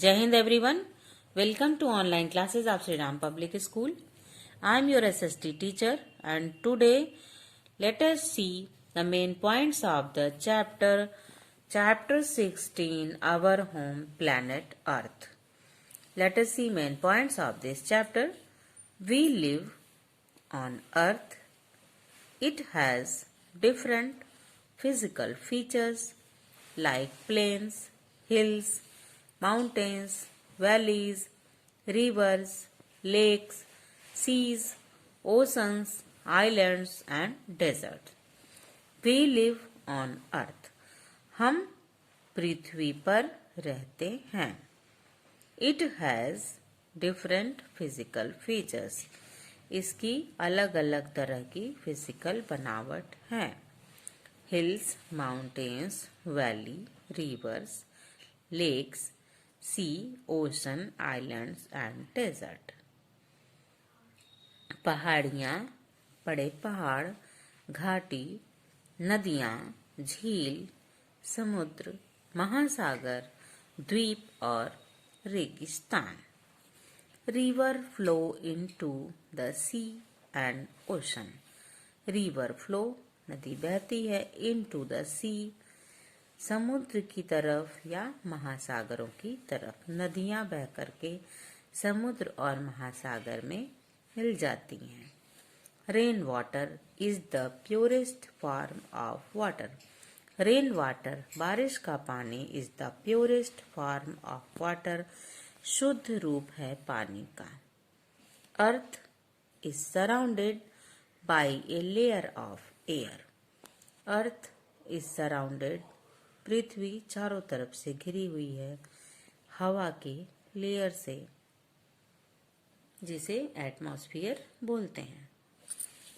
Jai Hind everyone. Welcome to online classes of Sri Ram Public School. I am your SST teacher and today let us see the main points of the chapter 16, Our Home Planet Earth. Let us see main points of this chapter. We live on Earth. It has different physical features like plains, hills, mountains, valleys, rivers, lakes, seas, oceans, islands and deserts. We live on Earth. हम पृथ्वी पर रहते हैं. It has different physical features. इसकी अलग अलग तरह की physical बनावट है. Hills, mountains, valley, rivers, lakes, sea, ocean, islands and desert. पहाड़ियाँ, बड़े पहाड़, घाटी, नदियाँ, झील, समुद्र, महासागर, द्वीप और रेगिस्तान. River flow into the sea and ocean. River flow, नदी बहती है, into the sea, समुद्र की तरफ या महासागरों की तरफ. नदियां बह करके समुद्र और महासागर में मिल जाती हैं. Rain water is the purest form of water. Rain water, बारिश का पानी, is the purest form of water, शुद्ध रूप है पानी का. Earth is surrounded by a layer of air. Earth is surrounded, पृथ्वी चारों तरफ से घिरी हुई है हवा के लेयर से, जिसे एटमॉस्फेयर बोलते हैं.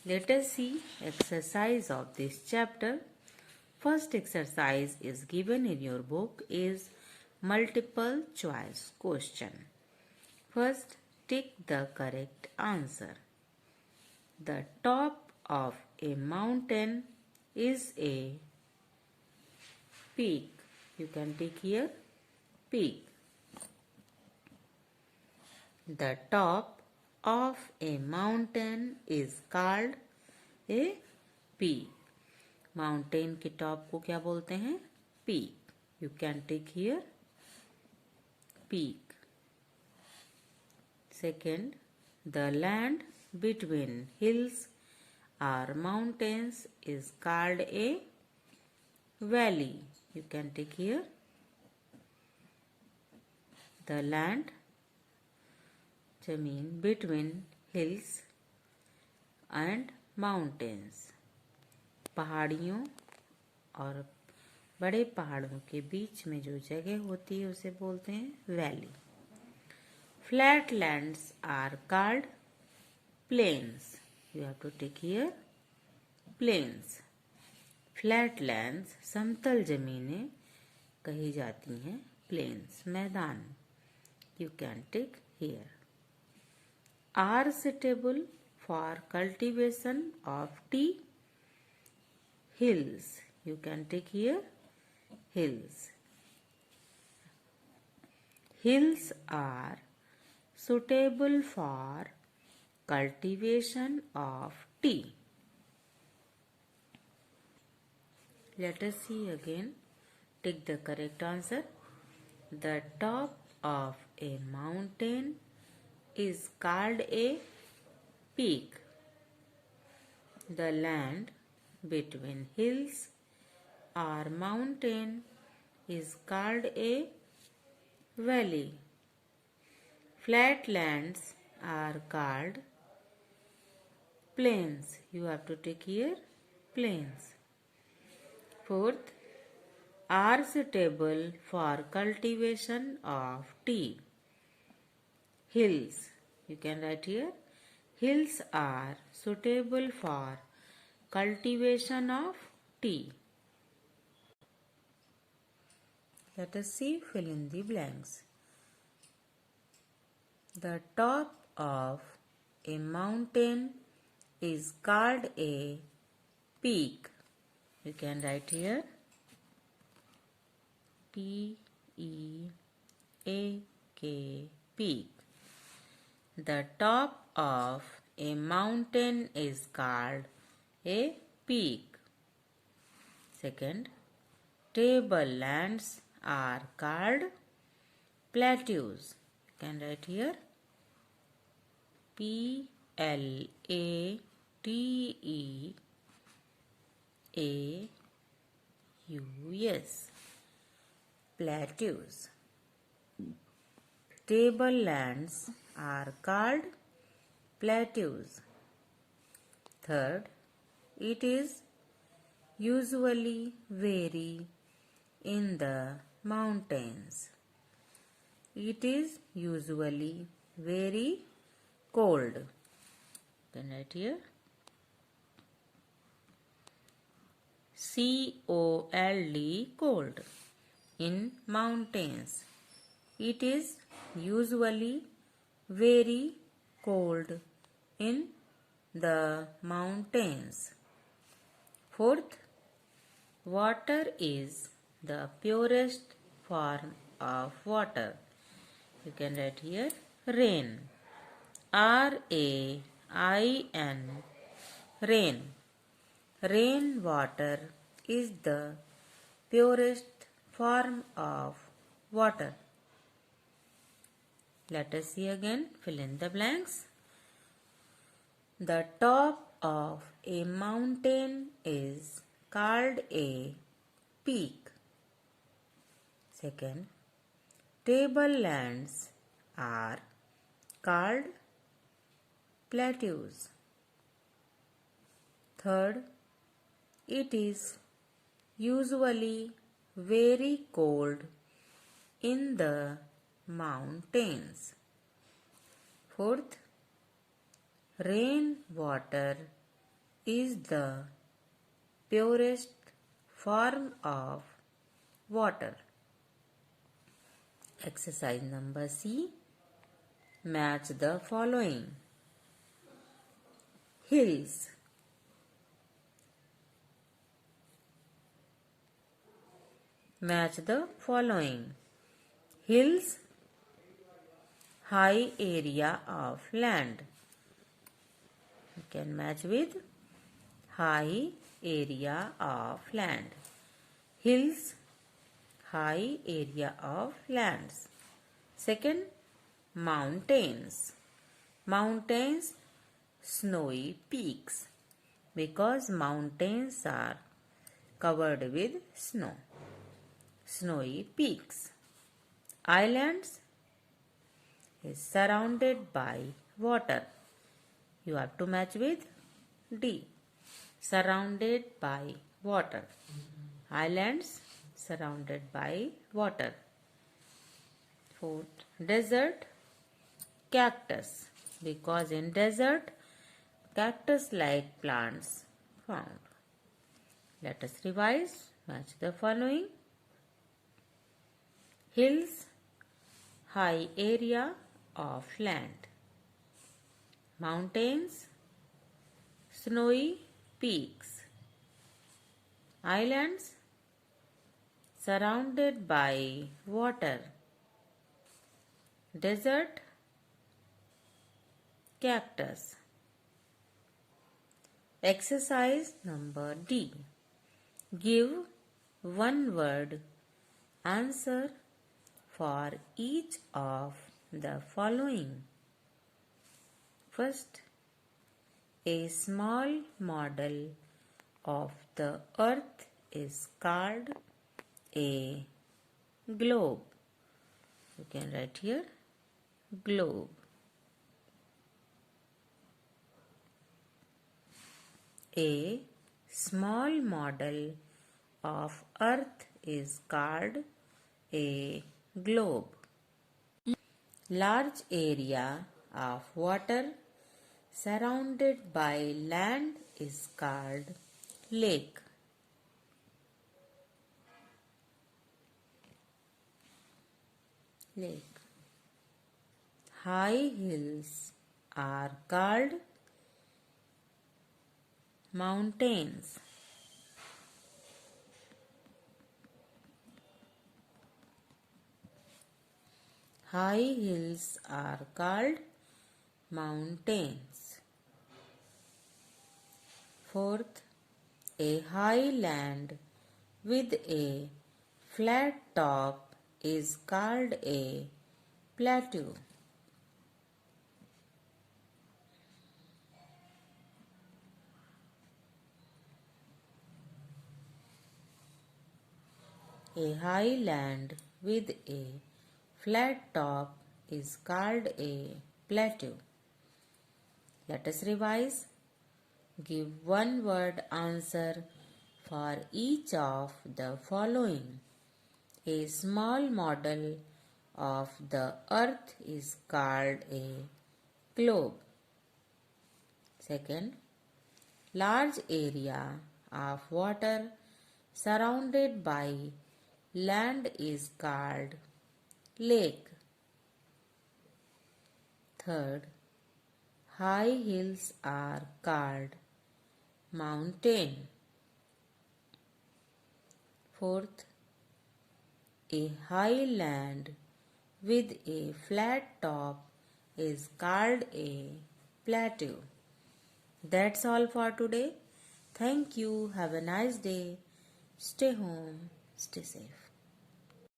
Let us see exercise of this chapter. First exercise is given in your book is multiple choice question. First, tick the correct answer. The top of a mountain is a peak. You can take here peak. The top of a mountain is called a peak. Mountain के top को क्या बोलते हैं? Peak. You can take here peak. Second, the land between hills or mountains is called a valley. You can take here the land, जमीन between hills and mountains. पहाड़ियों और बड़े पहाड़ों के बीच में जो जगह होती है उसे बोलते हैं valley. Flatlands are called plains. You have to take here plains. Flatlands, समतल जमीनें कही जाती हैं plains, मैदान. You can take here. Are suitable for cultivation of tea. Hills. You can take here hills. Hills are suitable for cultivation of tea. Let us see again. Take the correct answer. The top of a mountain is called a peak. The land between hills or mountain is called a valley. Flatlands are called plains. You have to take here plains. Fourth, are suitable for cultivation of tea. Hills. You can write here hills are suitable for cultivation of tea. Let us see, fill in the blanks. The top of a mountain is called a peak. You can write here P E A Peak. The top of a mountain is called a peak. Second, tablelands are called plateaus. You can write here Plateaus. Plateaus. Tablelands are called plateaus. Third, it is usually vary in the mountains. It is usually very cold. Can write here cold, cold in mountains. It is usually very cold in the mountains. Fourth, water is the purest form of water. You can write here rain. R-A-I-N, rain. Rain water is the purest form of water. Let us see again, fill in the blanks. The top of a mountain is called a peak. Second, tablelands are called plateaus. Third, it is usually very cold in the mountains. Fourth, rain water is the purest form of water. Exercise number C. Match the following. Hills. Match the following. Hills, high area of land. You can match with high area of land. Hills, high area of lands. Second, mountains. Mountains, snowy peaks, because mountains are covered with snow. Snowy peaks. Islands is surrounded by water. You have to match with D. Surrounded by water. Islands surrounded by water. Fourth, desert, cactus, because in desert cactus-like plants found. Let us revise. Match the following. Hills, high area of land. Mountains, snowy peaks. Islands, surrounded by water. Desert, cactus. Exercise number D. Give one word answer for each of the following. First, a small model of the earth is called a globe. You can write here globe. A small model of earth is called a globe. Large area of water surrounded by land is called lake. Lake. High hills are called mountains. High hills are called mountains. Fourth, a high land with a flat top is called a plateau. A high land with a flat top is called a plateau. Let us revise. Give one word answer for each of the following. A small model of the earth is called a globe. Second, large area of water surrounded by land is called lake. Third, high hills are called mountain. Fourth, a high land with a flat top is called a plateau. That's all for today. Thank you. Have a nice day. Stay home. Stay safe.